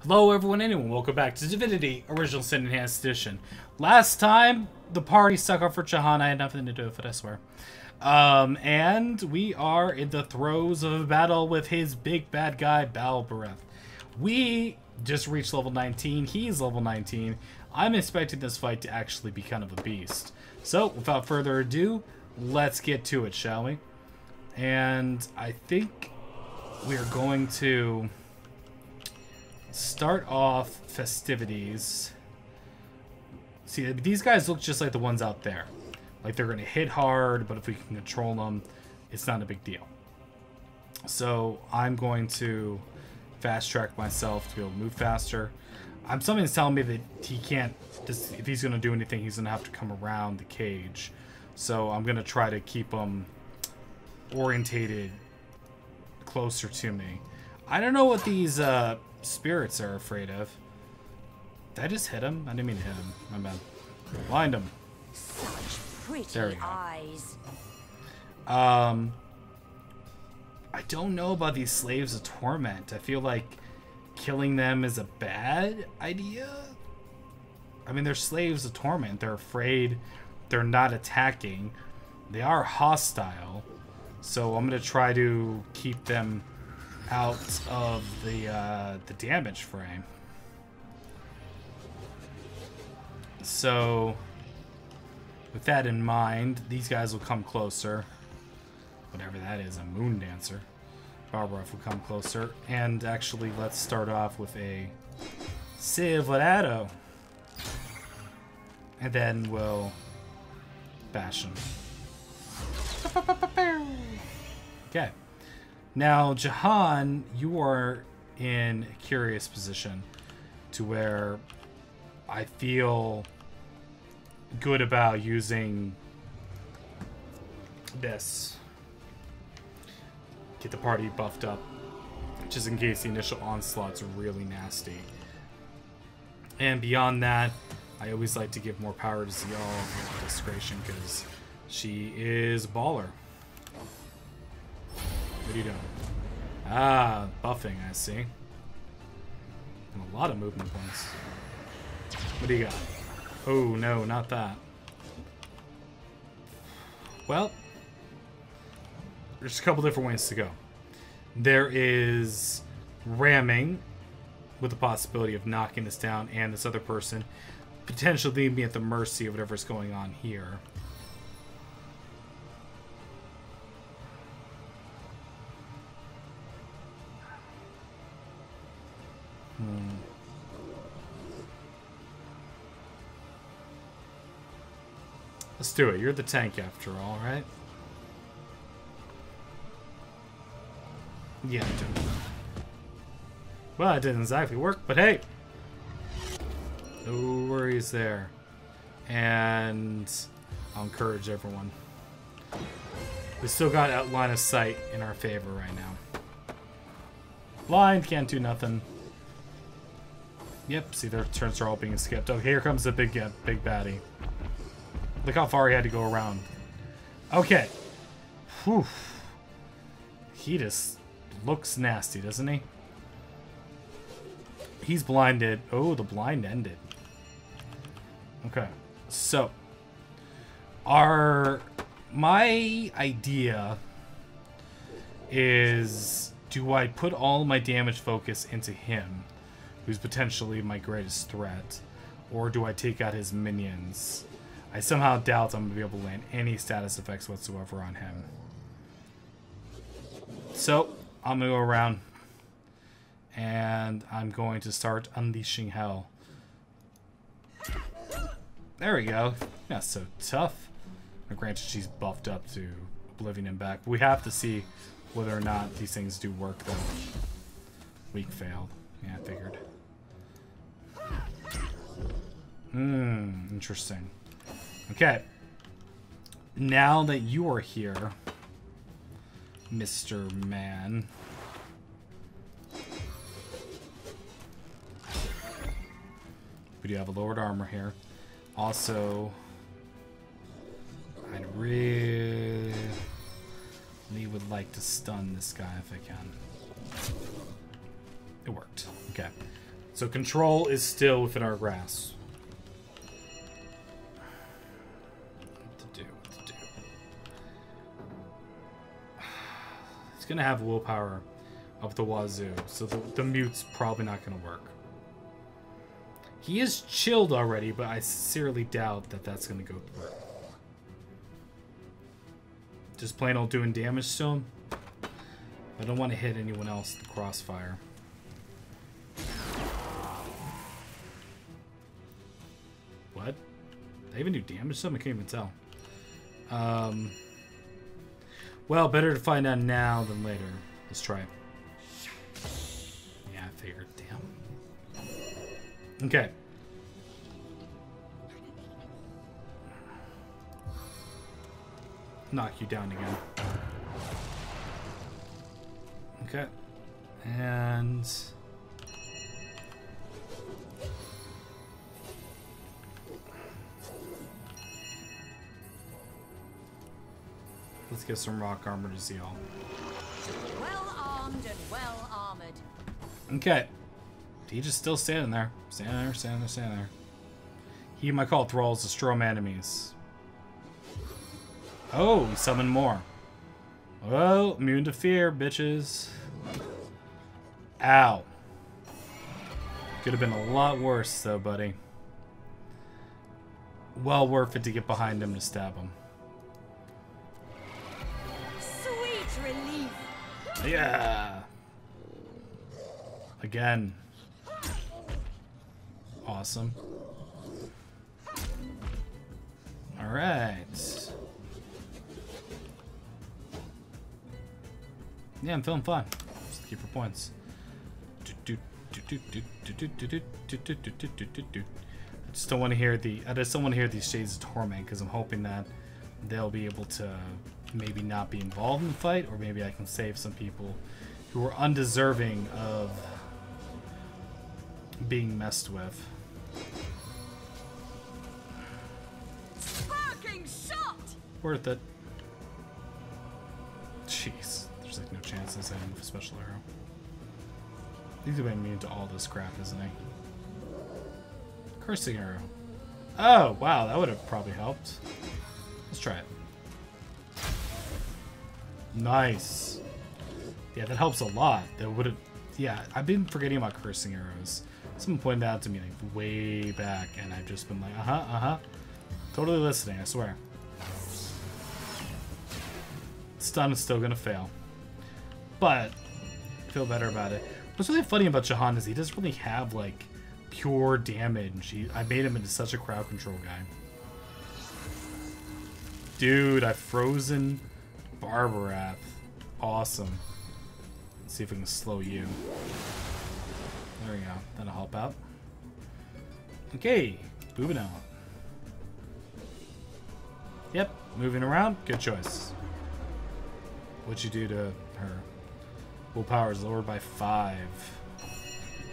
Hello everyone, anyone, welcome back to Divinity, Original Sin Enhanced Edition. Last time, the party stuck up for Jahan. I had nothing to do with it, I swear. And we are in the throes of a battle with his big bad guy, Balbareth. We just reached level 19, he's level 19. I'm expecting this fight to actually be kind of a beast. So, without further ado, let's get to it, shall we? And I think we're going to start off festivities. See, these guys look just like the ones out there. Like they're going to hit hard, but if we can control them, it's not a big deal. So I'm going to fast track myself to be able to move faster. Something's telling me that he can't, if he's going to do anything, he's going to have to come around the cage. So I'm going to try to keep him orientated closer to me. I don't know what these spirits are afraid of. Did I just hit him? I didn't mean to hit him. My bad. Blind him. Such pretty There we go. eyes. I don't know about these slaves of torment. I feel like killing them is a bad idea. I mean, they're slaves of torment. They're afraid. They're not attacking. They are hostile. So I'm going to try to keep them out of the damage frame. So with that in mind, these guys will come closer. Whatever that is, a moon dancer. Balbareth will come closer. And actually, let's start off with a Silverado. And then we'll bash him. Okay. Now, Jahan, you are in a curious position to where I feel good about using this. Get the party buffed up, just in case the initial onslaught's really nasty. And beyond that, I always like to give more power to Ziyal Discretion because she is a baller. What are you doing? Ah, buffing, I see. And a lot of movement points. What do you got? Oh, no, not that. Well, there's a couple different ways to go. There is ramming, with the possibility of knocking this down and this other person, potentially leaving me at the mercy of whatever's going on here. Let's do it. You're the tank after all, right? Yeah, it did. Well, it didn't exactly work, but hey! No worries there. And I'll encourage everyone. We still got outline of sight in our favor right now. Blind, can't do nothing. Yep, see, their turns are all being skipped. Oh, here comes the big baddie. Look how far he had to go around. Okay. Whew. He just looks nasty, doesn't he? He's blinded. Oh, the blind ended. Okay. So, my idea is, do I put all my damage focus into him, who's potentially my greatest threat, or do I take out his minions? I somehow doubt I'm going to be able to land any status effects whatsoever on him. So, I'm going to go around, and I'm going to start unleashing hell. There we go. Not so tough. Now, granted, she's buffed up to Oblivion and back. We have to see whether or not these things do work, though. Weak failed. Yeah, I figured. Interesting. Okay. Now that you are here, Mr. Man. We do have a lowered armor here. Also, I'd really would like to stun this guy if I can. It worked. Okay. So control is still within our grasp. What to do? He's gonna have willpower up the wazoo, so the mute's probably not gonna work. He is chilled already, but I sincerely doubt that that's gonna go through. Just plain old doing damage to him. I don't want to hit anyone else with the crossfire. What? Did I even do damage to him? I can't even tell. Well, better to find out now than later. Let's try it. Yeah, I figured. Damn. Okay. Knock you down again. Okay. And... let's get some rock armor to Ziyal. Well armed and well armored. Okay. He just still standing there. Standing there. He might call thralls to strom enemies. Oh, he summoned more. Oh, immune to fear, bitches. Ow. Could have been a lot worse, though, buddy. Well worth it to get behind him to stab him. Sweet relief. Yeah. Again. Awesome. All right. Yeah, I'm feeling fine. Just keep your points. I just don't want to hear these Shades of Torment, because I'm hoping that they'll be able to maybe not be involved in the fight, or maybe I can save some people who are undeserving of being messed with. Sparking shot. Worth it. Jeez. There's like no chance this ending with a special arrow. He's gonna be immune to all this crap, isn't he? Cursing arrow. Oh, wow, that would have probably helped. Let's try it. Nice. Yeah, that helps a lot. That would have... yeah, I've been forgetting about cursing arrows. Someone pointed out to me like way back, and I've just been like, totally listening, I swear. Stun is still gonna fail. But I feel better about it. What's really funny about Jahan is he doesn't really have like pure damage. I made him into such a crowd control guy. Dude, I've frozen Barbarath. Awesome. Let's see if we can slow you. There we go. That'll help out. Okay, moving on. Yep, moving around. Good choice. What'd you do to her? Willpower is lowered by 5.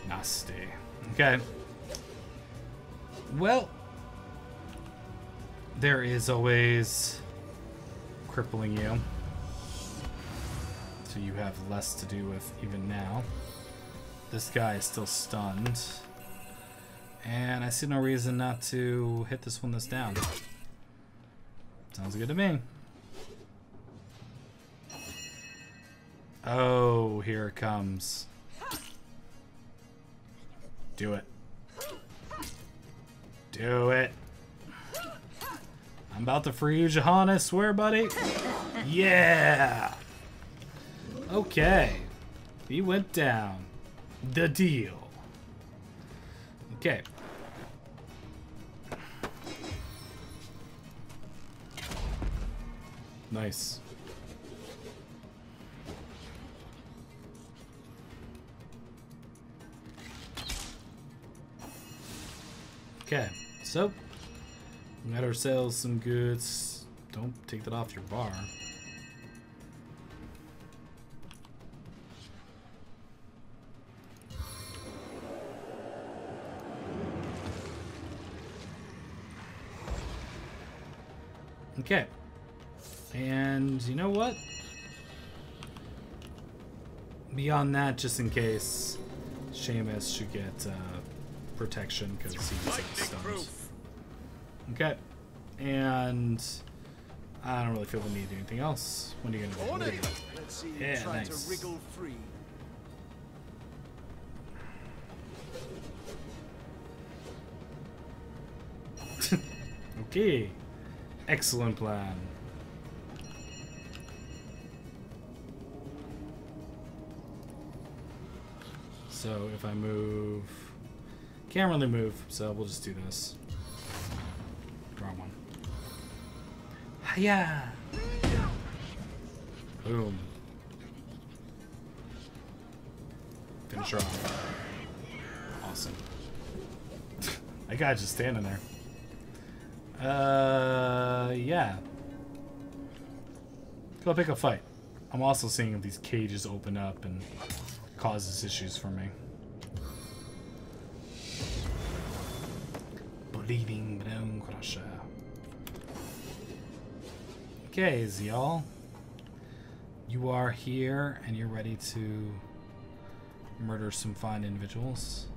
Nasty. Okay. Well, there is always crippling you. So you have less to do with even now. This guy is still stunned. And I see no reason not to hit this one that's down. Sounds good to me. Oh, here it comes. Do it. Do it. I'm about to free you, Jahan, I swear, buddy. Yeah! Okay. He went down. The deal. Okay. Nice. Okay, so we got ourselves some goods. Don't take that off your bar. Okay, and you know what? Beyond that, just in case Seamus should get protection because he's stunned. Okay. And I don't really feel the need to do anything else. When are you going to do? Let's see you Yeah, try nice. to wriggle free. Okay. Excellent plan. So if I move... Can't really move, so we'll just do this. Wrong one. Hiya! Boom. Finish her off. Awesome. That guy's just standing there. Yeah. Go pick a fight. I'm also seeing if these cages open up and causes issues for me. Bleeding Bone Crusher. Okay, Ziyal. You are here and you're ready to murder some fine individuals.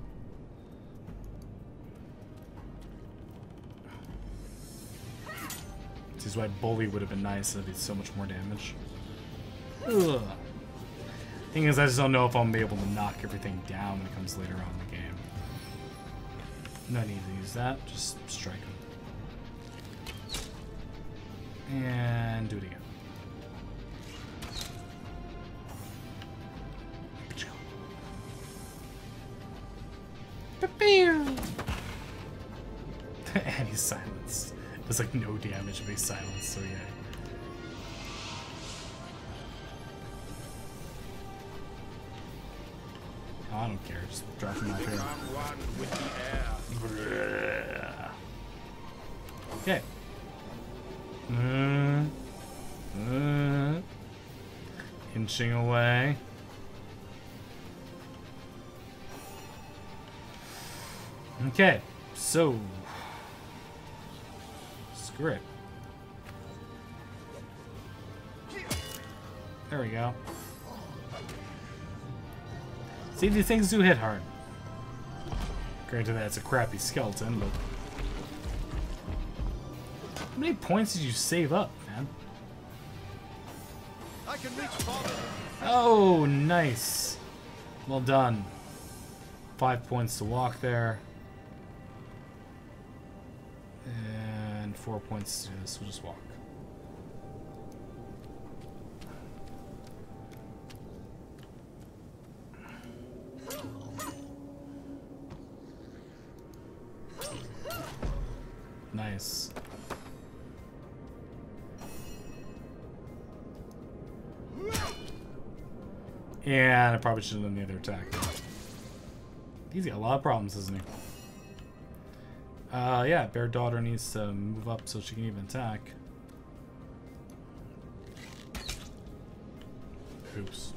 This is why Bully would have been nice. That'd be so much more damage. Ugh. Thing is, I just don't know if I'm gonna be able to knock everything down when it comes later on in the game. No need to use that. Just strike him. And do it again. And he's silenced. There's like no damage, but he's silenced, so yeah. Oh, I don't care, just drop him off here. One with the air. Okay. Inching away. Okay, so screw it. There we go. See, these things do hit hard. Granted, that's a crappy skeleton, but how many points did you save up, man? I can reach farther. Oh, nice. Well done. 5 points to walk there. And 4 points to do this. We'll just walk. Nice. And I probably should have done the other attack. He's got a lot of problems, doesn't he? Yeah, Bear Daughter needs to move up so she can even attack. Oops.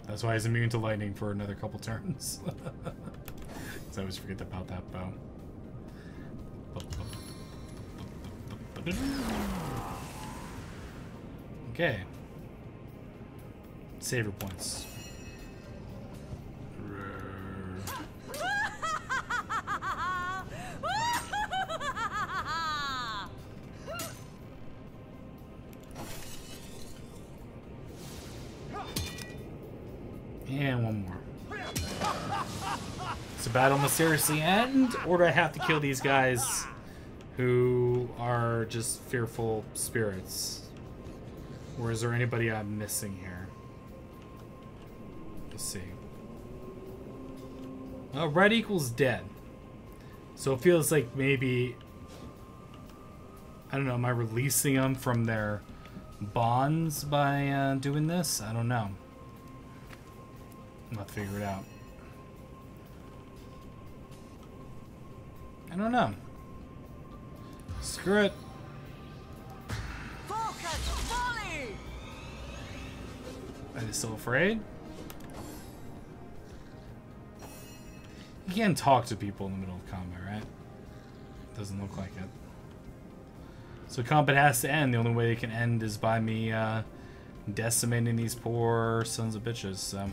That's why he's immune to lightning for another couple turns. I always forget about that bow. Okay. Saver points. And one more. Does the battle must seriously end, or do I have to kill these guys who are just fearful spirits? Or is there anybody I'm missing here? Let's see. Red equals dead. So it feels like maybe, I don't know, am I releasing them from their bonds by doing this? I don't know. I'll have to figure it out. I don't know. Screw it. Focus, volley! Are they still afraid? You can't talk to people in the middle of combat, right? Doesn't look like it. So combat has to end. The only way it can end is by me decimating these poor sons of bitches. So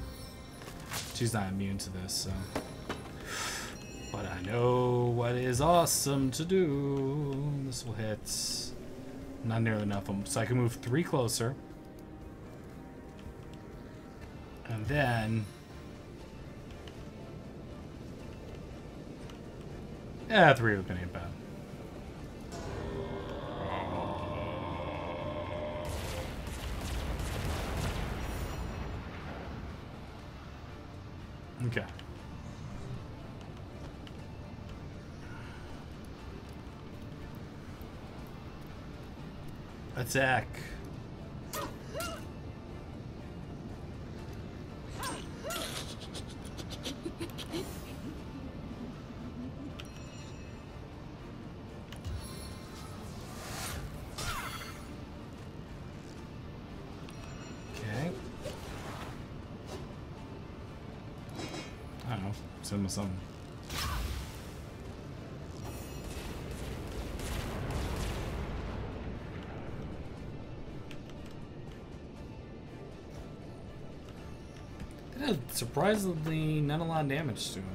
She's not immune to this, so. But I know what is awesome to do. This will hit. Not nearly enough. So I can move 3 closer. And then... yeah, 3 of them ain't bad. Okay. Attack. Okay. I don't know. Send him something. That did surprisingly not a lot of damage to him.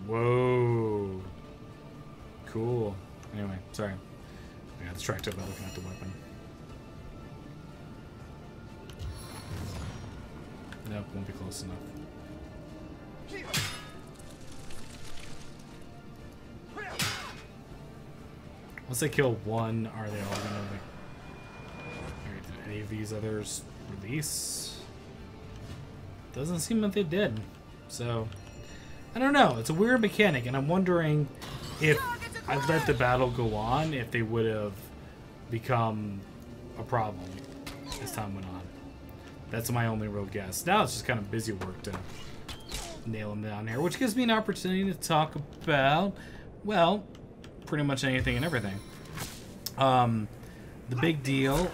Whoa. Cool. Anyway, sorry. I got distracted by looking at the weapon. Nope, won't be close enough. Once they kill one, are they all gonna like... did any of these others release? Doesn't seem like they did. So, I don't know. It's a weird mechanic, and I'm wondering if I let the battle go on, if they would have become a problem as time went on. That's my only real guess. Now it's just kind of busy work to nail them down here, which gives me an opportunity to talk about, well, pretty much anything and everything. The big deal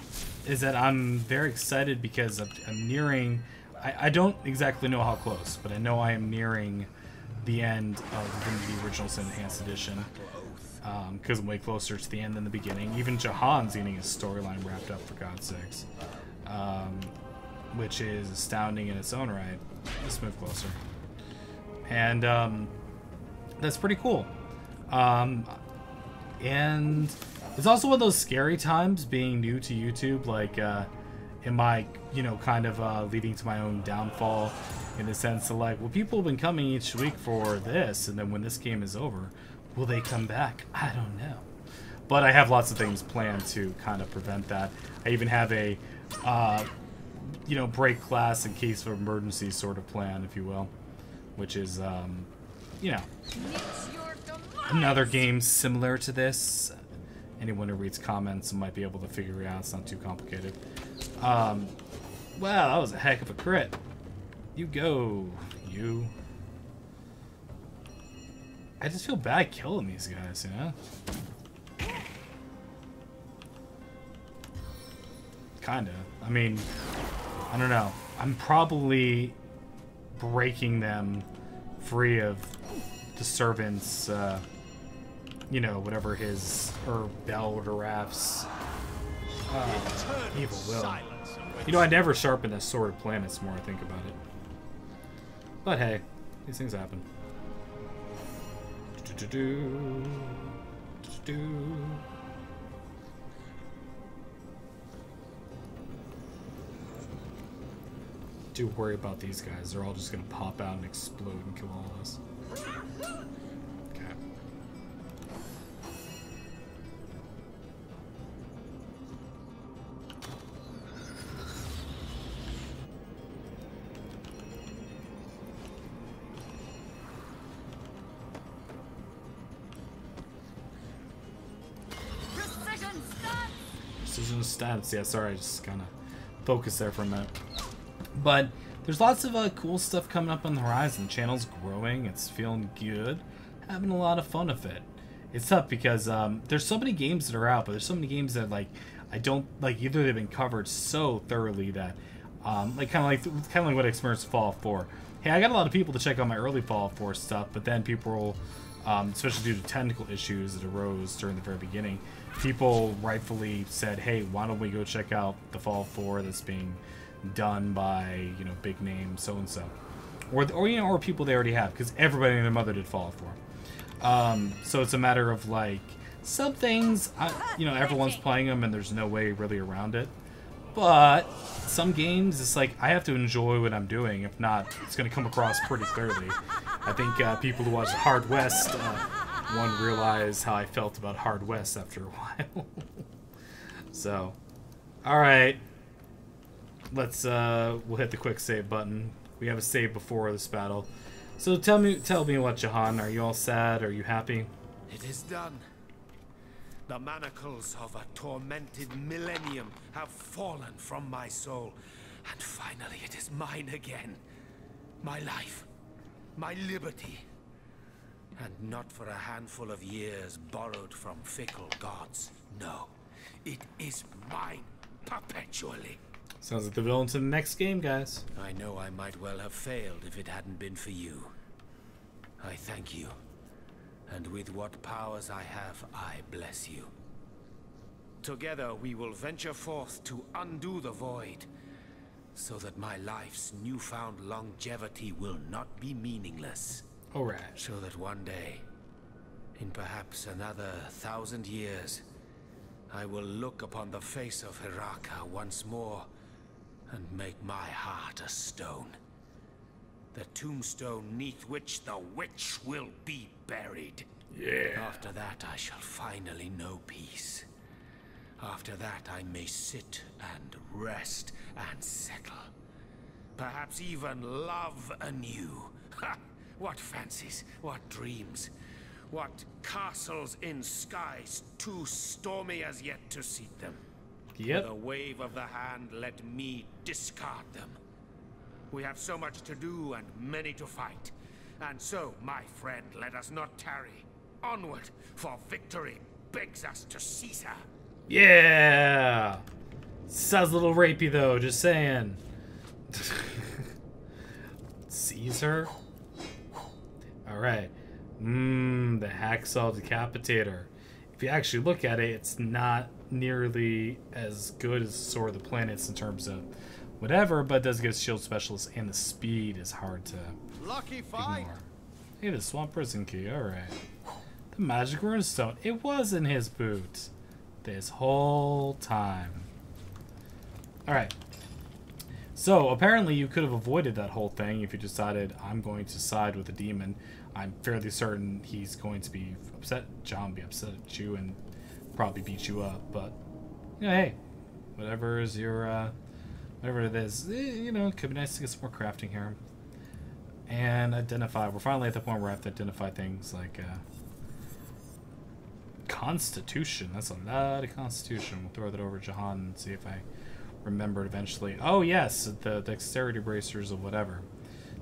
is that I'm very excited because I'm nearing... I don't exactly know how close, but I know I am nearing the end of Divinity Original Sin Enhanced Edition. Because I'm way closer to the end than the beginning. Even Jahan's getting his storyline wrapped up, for God's sakes. Which is astounding in its own right. Let's move closer. And that's pretty cool. And it's also one of those scary times being new to YouTube. Like, am I, you know, kind of leading to my own downfall in the sense of like, well, people have been coming each week for this, and then when this game is over, will they come back? I don't know. But I have lots of things planned to kind of prevent that. I even have a, you know, break class in case of emergency sort of plan, if you will. Which is, you know, another game similar to this. Anyone who reads comments might be able to figure it out. It's not too complicated. Wow, that was a heck of a crit. You go, you. I just feel bad killing these guys, you know? Kinda. I mean, I don't know. I'm probably breaking them free of the servant's, you know, whatever his, or Belderaph's, evil will. You know, I never sharpen a sword of planets the more I think about it. But hey, these things happen. Do worry about these guys. They're all just gonna pop out and explode and kill all of us. Okay. Precision stats. Yeah, sorry, I just kind of focused there for a minute. But there's lots of cool stuff coming up on the horizon. The channel's growing. It's feeling good. Having a lot of fun with it. It's tough because there's so many games that are out, but there's so many games that like I don't like either. They've been covered so thoroughly that, like kind of like what I experienced Fallout 4. Hey, I got a lot of people to check out my early Fallout 4 stuff, but then people, especially due to technical issues that arose during the very beginning, people rightfully said, "Hey, why don't we go check out the Fallout 4 that's being done by, you know, big name so and so," or you know, or people they already have, because everybody and their mother did Fallout 4. So it's a matter of like some things, you know, everyone's playing them and there's no way really around it. But some games, it's like I have to enjoy what I'm doing. If not, it's going to come across pretty clearly. I think people who watch Hard West won't realize how I felt about Hard West after a while. So, all right, let's we'll hit the quick save button. We have a save before this battle. So tell me what, Jahan. Are you all sad? Are you happy? It is done. The manacles of a tormented millennium have fallen from my soul, and finally it is mine again. My life, my liberty, and not for a handful of years borrowed from fickle gods. No, it is mine perpetually. Sounds like the villain to the next game, guys. I know I might well have failed if it hadn't been for you. I thank you. And with what powers I have, I bless you. Together we will venture forth to undo the void, so that my life's newfound longevity will not be meaningless. Alright. So that one day, in perhaps another 1,000 years, I will look upon the face of Hiraka once more and make my heart a stone. The tombstone neath which the witch will be buried. Yeah. After that, I shall finally know peace. After that, I may sit and rest and settle. Perhaps even love anew. Ha! What fancies, what dreams, what castles in skies too stormy as yet to seat them. Yep. With a wave of the hand, let me discard them. We have so much to do and many to fight. And so, my friend, let us not tarry. Onward, for victory begs us to seize her. Yeah! Sounds a little rapey, though, just saying. Caesar? Alright. The Hacksaw Decapitator. If you actually look at it, it's not nearly as good as Sword of the Planets in terms of whatever, but it does get shield specialist, and the speed is hard to ignore. Hey, the Swamp Prison Key, alright. The Magic Runestone. It was in his boot this whole time. Alright. So, apparently you could have avoided that whole thing if you decided, I'm going to side with the demon. I'm fairly certain he's going to be upset. John will be upset at you and probably beat you up, but, you know, hey, whatever is your, whatever it is, you know, it could be nice to get some more crafting here. And identify. We're finally at the point where I have to identify things like, Constitution. That's a lot of Constitution. We'll throw that over to Jahan and see if I remember it eventually. Oh, yes, the dexterity bracers or whatever.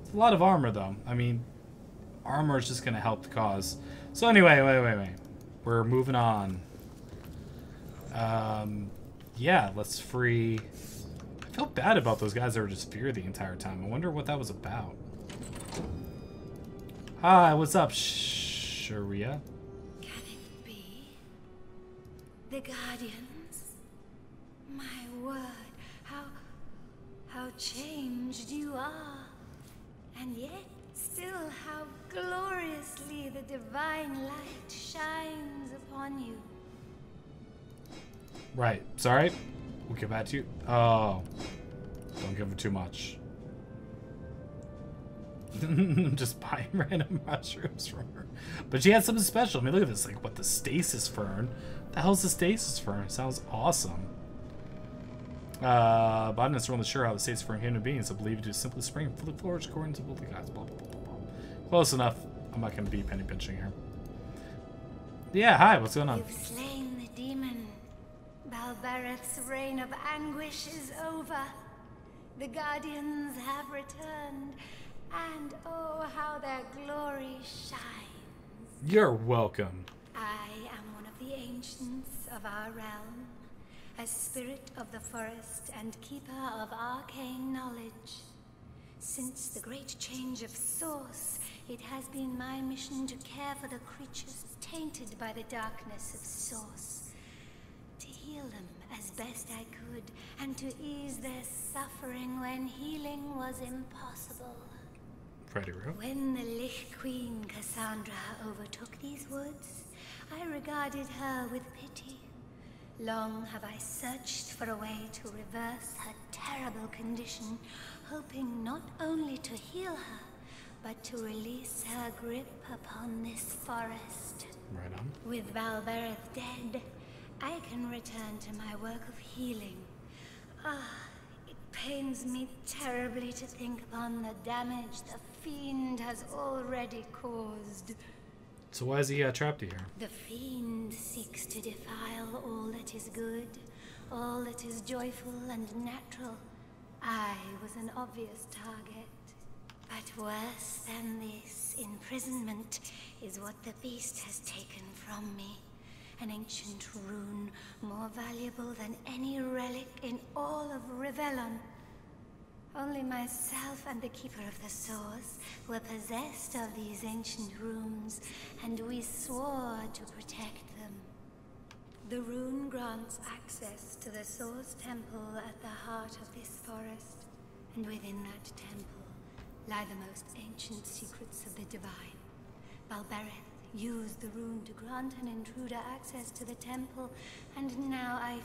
It's a lot of armor, though. I mean, armor is just going to help the cause. So anyway, wait. We're moving on. Yeah, let's free... I felt bad about those guys that were just feared the entire time. I wonder what that was about. Hi, what's up, Sharia? Can it be? The Guardians? My word, how changed you are. And yet, still how gloriously the divine light shines upon you. Right. Sorry. We'll get back to you. Oh. Don't give her too much. I'm just buying random mushrooms from her. But she had something special. I mean, look at this. Like, what, the stasis fern? What the hell's the stasis fern? It sounds awesome. Botanists are only sure how the stasis fern human beings are believed to simply spring and fully flourish according to the guys. Blah, blah, blah, blah. Close enough. I'm not going to be penny pinching here. Yeah, hi. What's going on? You've slain the demon. Balbareth's reign of anguish is over. The Guardians have returned. And oh, how their glory shines. You're welcome. I am one of the ancients of our realm. a spirit of the forest and keeper of arcane knowledge. Since the great change of source, it has been my mission to care for the creatures tainted by the darkness of source, to heal them as best I could, and to ease their suffering when healing was impossible. When the Lich Queen Cassandra overtook these woods, I regarded her with pity. Long have I searched for a way to reverse her terrible condition, hoping not only to heal her, but to release her grip upon this forest. Right on. With Valbereth dead, I can return to my work of healing. It pains me terribly to think upon the damage the Fiend has already caused. So why is he trapped here? The Fiend seeks to defile all that is good, all that is joyful and natural. I was an obvious target. But worse than this imprisonment is what the beast has taken from me. An ancient rune more valuable than any relic in all of Rivellon. Only myself and the Keeper of the Source were possessed of these ancient runes, and we swore to protect them. The rune grants access to the Source Temple at the heart of this forest, and within that temple lie the most ancient secrets of the Divine. Valbereth used the rune to grant an intruder access to the temple, and now I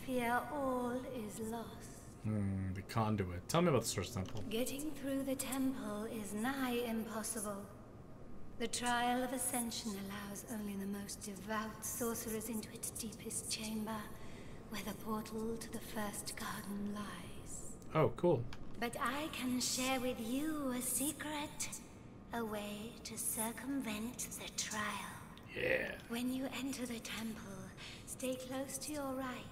fear all is lost. The conduit. Tell me about the Source Temple. Getting through the temple is nigh impossible. The trial of ascension allows only the most devout sorcerers into its deepest chamber, where the portal to the first garden lies. Oh, cool. But I can share with you a secret. A way to circumvent the trial. Yeah. When you enter the temple, stay close to your right.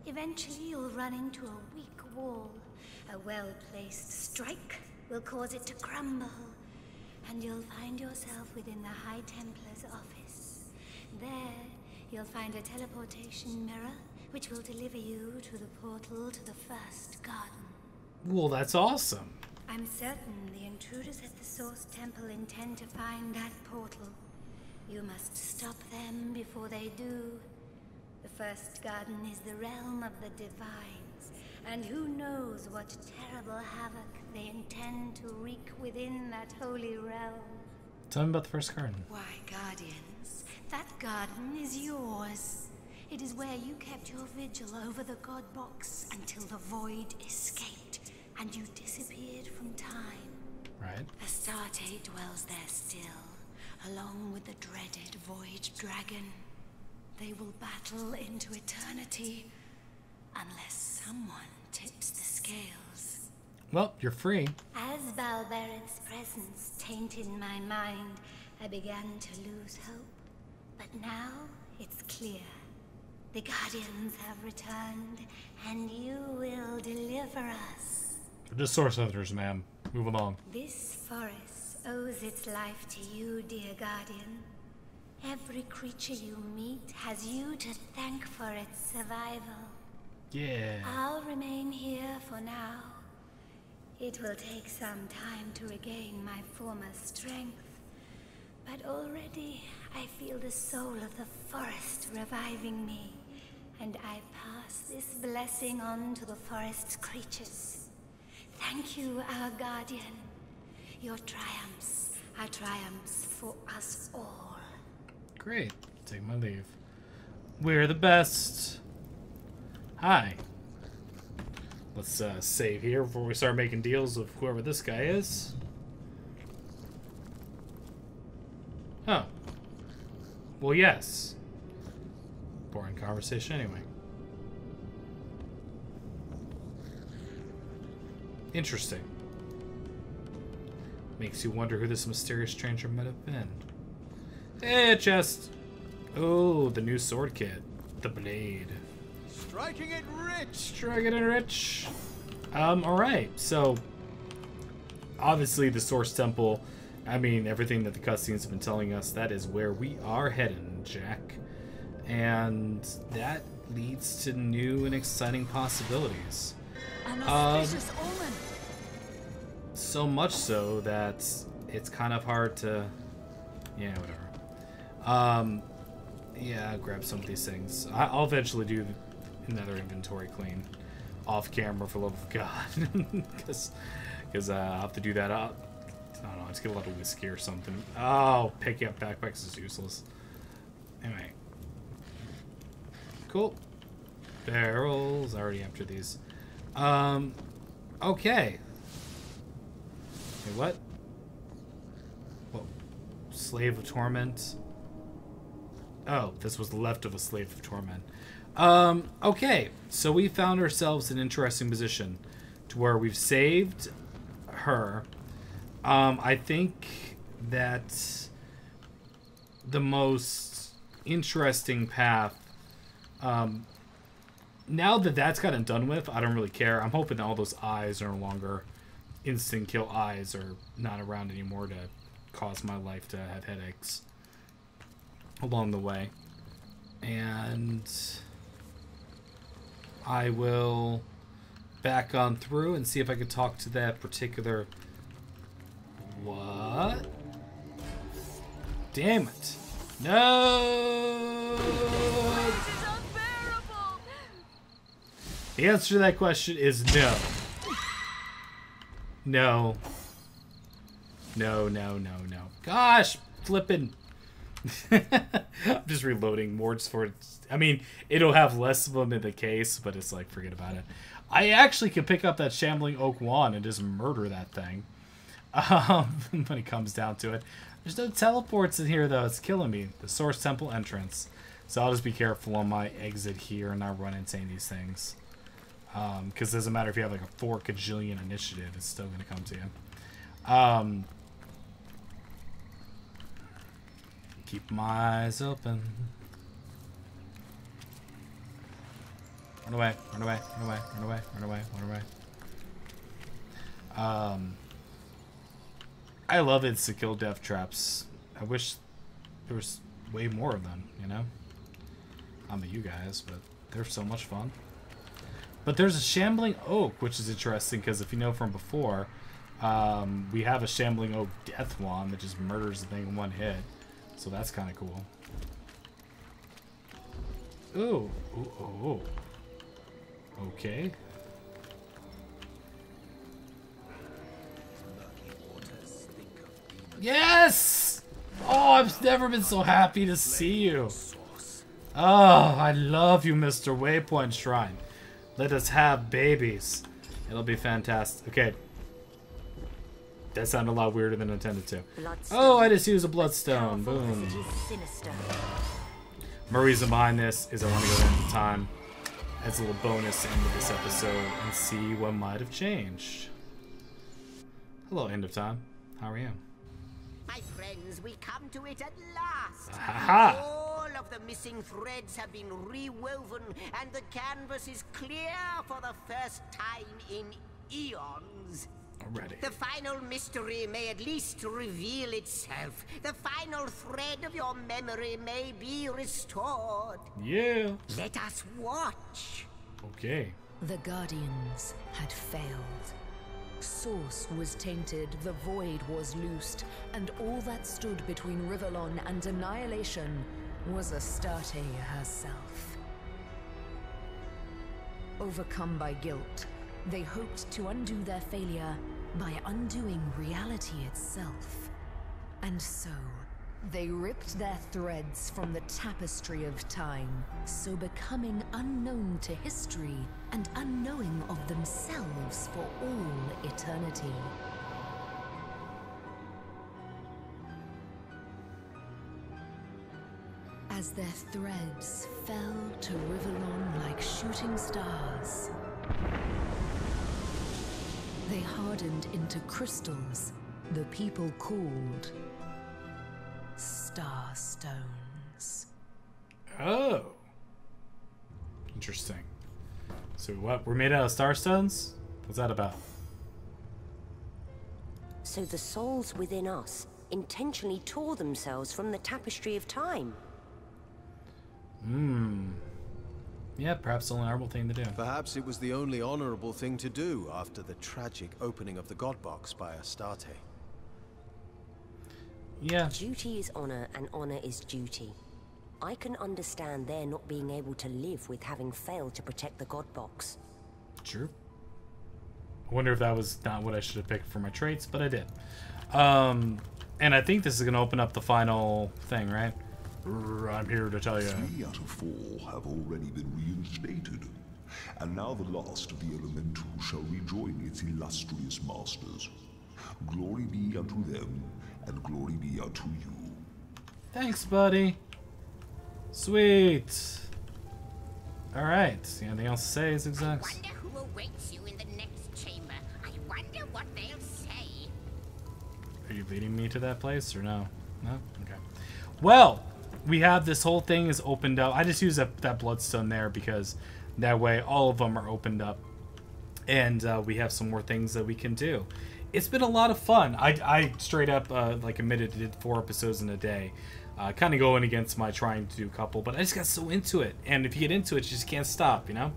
Eventually you'll run into a weak wall. A well-placed strike will cause it to crumble, and you'll find yourself within the High Templar's office. There, you'll find a teleportation mirror, which will deliver you to the portal to the first garden. Well, that's awesome. I'm certain the intruders at the Source Temple intend to find that portal. You must stop them before they do. The first garden is the realm of the Divines, and who knows what terrible havoc they intend to wreak within that holy realm. Tell me about the first garden. Why, Guardians, that garden is yours. It is where you kept your vigil over the God Box until the Void escaped, and you disappeared from time. Right. Astarte dwells there still, along with the dreaded Void Dragon. They will battle into eternity, unless someone tips the scales. Well, you're free. As Valbereth's presence tainted my mind, I began to lose hope. But now it's clear. The Guardians have returned, and you will deliver us. We're just source hunters, ma'am. Move along. This forest owes its life to you, dear Guardian. Every creature you meet has you to thank for its survival. Yeah. I'll remain here for now. It will take some time to regain my former strength, but already I feel the soul of the forest reviving me, and I pass this blessing on to the forest's creatures. Thank you, our Guardian. Your triumphs are triumphs for us all. Great. Take my leave. We're the best. Hi. Let's save here before we start making deals with whoever this guy is. Oh. Well, yes. Boring conversation anyway. Interesting. Makes you wonder who this mysterious stranger might have been. Hey, chest. Oh, the new sword kit. The blade. Striking it rich! Striking it rich. Alright, so obviously the Source Temple, I mean everything that the cutscenes have been telling us, that is where we are heading, Jack. And that leads to new and exciting possibilities. An auspicious omen. So much so that it's kind of hard to... Yeah, whatever. Yeah, grab some of these things. I'll eventually do another inventory clean off camera, for love of God. Because I'll have to do that up. I don't know, let's get a lot of whiskey or something. Oh, picking up backpacks is useless. Anyway. Cool. Barrels. Already after these. Okay. Wait, what? Whoa. Slave of Torment. Oh, this was the left of a Slave of Torment. Okay. So we found ourselves in an interesting position to where we've saved her. I think that the most interesting path, now that that's gotten done with, I don't really care. I'm hoping that all those eyes are no longer instant kill eyes, are not around anymore to cause my life to have headaches along the way. And I will back on through and see if I can talk to that particular... What? Damn it. No! This is unbearable. The answer to that question is no. No. No, no, no, no. Gosh, flippin'. I'm just reloading more just for it. I mean, it'll have less of them in the case, but it's like, forget about it. I actually can pick up that Shambling Oak Wand and just murder that thing. When it comes down to it. There's no teleports in here, though. It's killing me. The Source Temple entrance. So I'll just be careful on my exit here and not run into any of these things. Because it doesn't matter if you have like a 4 kajillion initiative, it's still going to come to you. Keep my eyes open. Run away, run away, run away, run away, run away, run away. I love instant kill death traps. I wish there was way more of them, you know? I'm a you guys, but they're so much fun. But there's a Shambling Oak, which is interesting because if you know from before, we have a Shambling Oak Death Wand that just murders the thing in one hit. So that's kind of cool. Ooh, ooh, ooh, ooh. Okay. Yes! Oh, I've never been so happy to see you. Oh, I love you, Mr. Waypoint Shrine. Let us have babies. It'll be fantastic. Okay. That sounded a lot weirder than intended to. Oh, I just used a bloodstone. Boom. My reason behind this is I want to go into time as a little bonus end of this episode and see what might have changed. Hello, end of time. How are you? My friends, we come to it at last. Aha! All of the missing threads have been rewoven, and the canvas is clear for the first time in eons. Already. The final mystery may at least reveal itself. The final thread of your memory may be restored. Yeah. Let us watch. Okay. The Guardians had failed. Source was tainted, the Void was loosed, and all that stood between Rivellon and annihilation was Astarte herself. Overcome by guilt, they hoped to undo their failure by undoing reality itself. And so, they ripped their threads from the tapestry of time, so becoming unknown to history and unknowing of themselves for all eternity. As their threads fell to Rivellon like shooting stars, they hardened into crystals the people called Starstones. Oh. Interesting. So what? We're made out of starstones? What's that about? So the souls within us intentionally tore themselves from the tapestry of time. Yeah, perhaps the only honorable thing to do. Perhaps it was the only honorable thing to do after the tragic opening of the God Box by Astarte. Yeah. Duty is honor, and honor is duty. I can understand their not being able to live with having failed to protect the God Box. True. I wonder if that was not what I should have picked for my traits, but I did. And I think this is going to open up the final thing, right? I'm here to tell you. 3 out of 4 have already been reinstated, and now the last of the elemental shall rejoin its illustrious masters. Glory be unto them, and glory be unto you. Thanks, buddy. Sweet. Alright, anything else to say, Zigzags? Wonder who awaits you in the next chamber. I wonder what they'll say. Are you leading me to that place, or no? No? Okay. Well, we have this whole thing is opened up. I just use that bloodstone there because that way all of them are opened up. And we have some more things that we can do. It's been a lot of fun. I straight up, like, admitted, did 4 episodes in a day. Kind of going against my trying to do a couple, but I just got so into it. And if you get into it, you just can't stop, you know?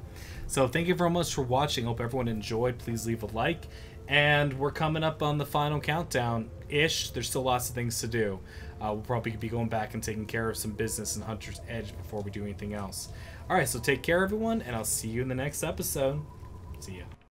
So thank you very much for watching. Hope everyone enjoyed. Please leave a like. And we're coming up on the final countdown-ish. There's still lots of things to do. We'll probably be going back and taking care of some business in Hunter's Edge before we do anything else. Alright, so take care, everyone, and I'll see you in the next episode. See ya.